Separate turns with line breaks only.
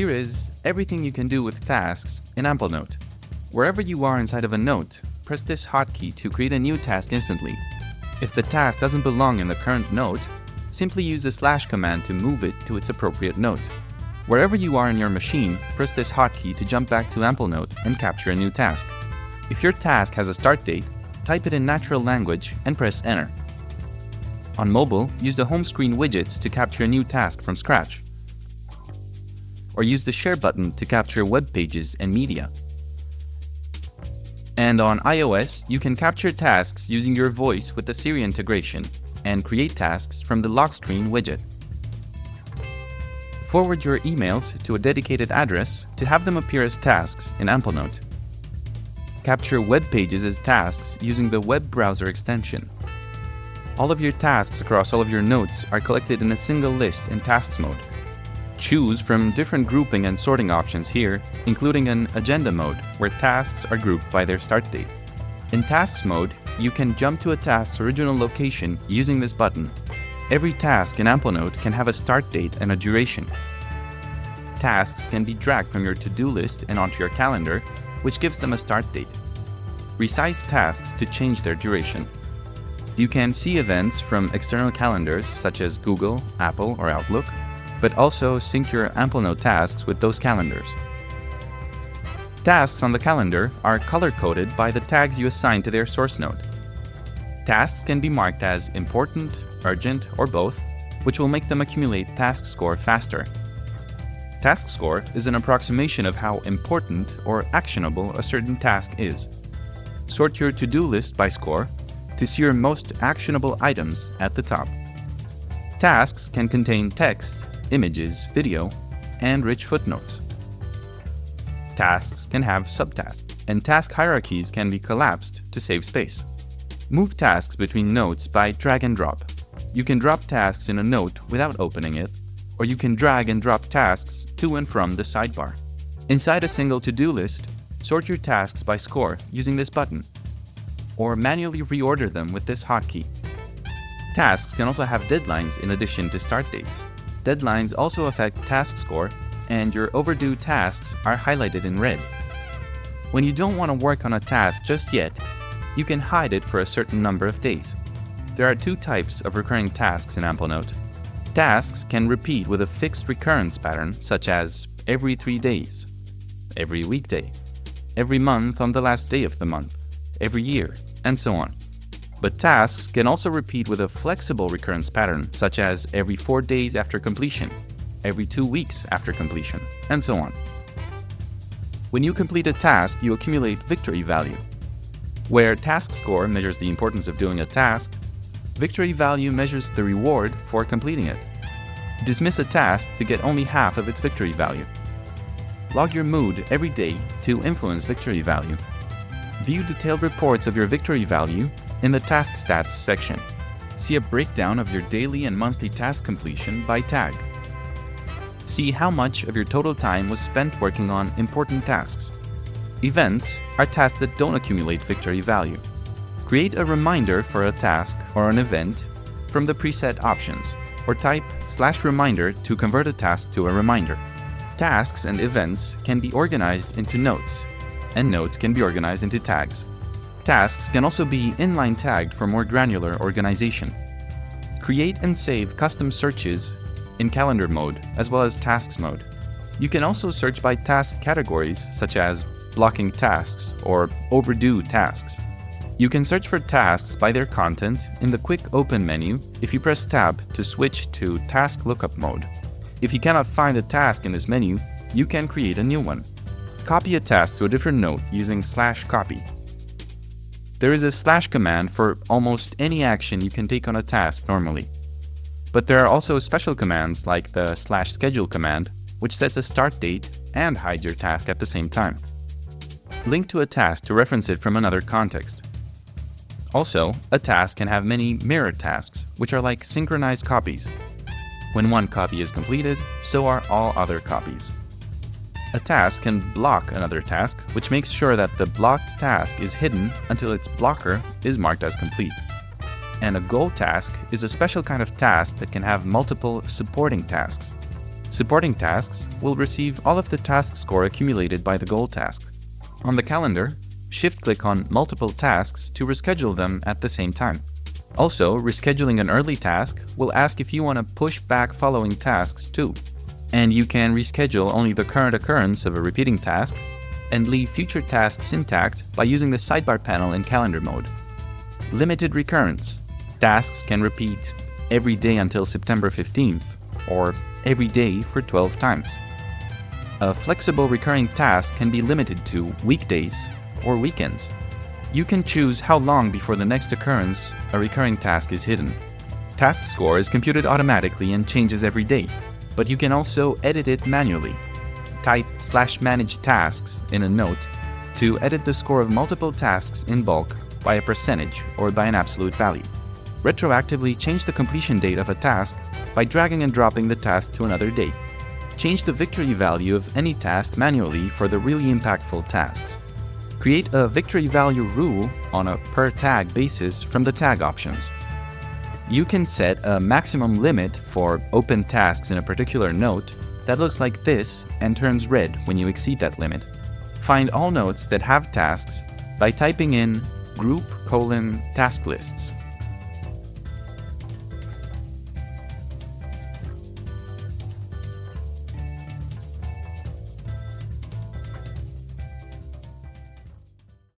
Here is everything you can do with tasks in Amplenote. Wherever you are inside of a note, press this hotkey to create a new task instantly. If the task doesn't belong in the current note, simply use the / command to move it to its appropriate note. Wherever you are in your machine, press this hotkey to jump back to Amplenote and capture a new task. If your task has a start date, type it in natural language and press Enter. On mobile, use the home screen widgets to capture a new task from scratch. Or use the Share button to capture web pages and media. And on iOS, you can capture tasks using your voice with the Siri integration and create tasks from the lock screen widget. Forward your emails to a dedicated address to have them appear as tasks in Amplenote. Capture web pages as tasks using the web browser extension. All of your tasks across all of your notes are collected in a single list in Tasks mode. Choose from different grouping and sorting options here, including an Agenda mode, where tasks are grouped by their start date. In Tasks mode, you can jump to a task's original location using this button. Every task in Amplenote can have a start date and a duration. Tasks can be dragged from your to-do list and onto your calendar, which gives them a start date. Resize tasks to change their duration. You can see events from external calendars such as Google, Apple, or Outlook, but also sync your Amplenote tasks with those calendars. Tasks on the calendar are color-coded by the tags you assign to their source node. Tasks can be marked as important, urgent, or both, which will make them accumulate task score faster. Task score is an approximation of how important or actionable a certain task is. Sort your to-do list by score to see your most actionable items at the top. Tasks can contain text, images, video, and rich footnotes. Tasks can have subtasks, and task hierarchies can be collapsed to save space. Move tasks between notes by drag and drop. You can drop tasks in a note without opening it, or you can drag and drop tasks to and from the sidebar. Inside a single to-do list, sort your tasks by score using this button, or manually reorder them with this hotkey. Tasks can also have deadlines in addition to start dates. Deadlines also affect task score, and your overdue tasks are highlighted in red. When you don't want to work on a task just yet, you can hide it for a certain number of days. There are two types of recurring tasks in Amplenote. Tasks can repeat with a fixed recurrence pattern, such as every 3 days, every weekday, every month on the last day of the month, every year, and so on. But tasks can also repeat with a flexible recurrence pattern, such as every 4 days after completion, every 2 weeks after completion, and so on. When you complete a task, you accumulate victory value. Where task score measures the importance of doing a task, victory value measures the reward for completing it. Dismiss a task to get only half of its victory value. Log your mood every day to influence victory value. View detailed reports of your victory value in the Task Stats section. See a breakdown of your daily and monthly task completion by tag. See how much of your total time was spent working on important tasks. Events are tasks that don't accumulate victory value. Create a reminder for a task or an event from the preset options, or type /reminder to convert a task to a reminder. Tasks and events can be organized into notes, and notes can be organized into tags. Tasks can also be inline tagged for more granular organization. Create and save custom searches in calendar mode as well as tasks mode. You can also search by task categories such as blocking tasks or overdue tasks. You can search for tasks by their content in the quick open menu if you press tab to switch to task lookup mode. If you cannot find a task in this menu, you can create a new one. Copy a task to a different note using /copy. There is a / command for almost any action you can take on a task normally. But there are also special commands like the /schedule command, which sets a start date and hides your task at the same time. Link to a task to reference it from another context. Also, a task can have many mirror tasks, which are like synchronized copies. When one copy is completed, so are all other copies. A task can block another task, which makes sure that the blocked task is hidden until its blocker is marked as complete. And a goal task is a special kind of task that can have multiple supporting tasks. Supporting tasks will receive all of the task score accumulated by the goal task. On the calendar, shift-click on multiple tasks to reschedule them at the same time. Also, rescheduling an early task will ask if you want to push back following tasks too. And you can reschedule only the current occurrence of a repeating task and leave future tasks intact by using the sidebar panel in calendar mode. Limited recurrence. Tasks can repeat every day until September 15th, or every day for 12 times. A flexible recurring task can be limited to weekdays or weekends. You can choose how long before the next occurrence a recurring task is hidden. Task score is computed automatically and changes every day, but you can also edit it manually. Type /manage tasks in a note to edit the score of multiple tasks in bulk by a percentage or by an absolute value. Retroactively change the completion date of a task by dragging and dropping the task to another date. Change the victory value of any task manually for the really impactful tasks. Create a victory value rule on a per tag basis from the tag options. You can set a maximum limit for open tasks in a particular note that looks like this and turns red when you exceed that limit. Find all notes that have tasks by typing in group:"task lists."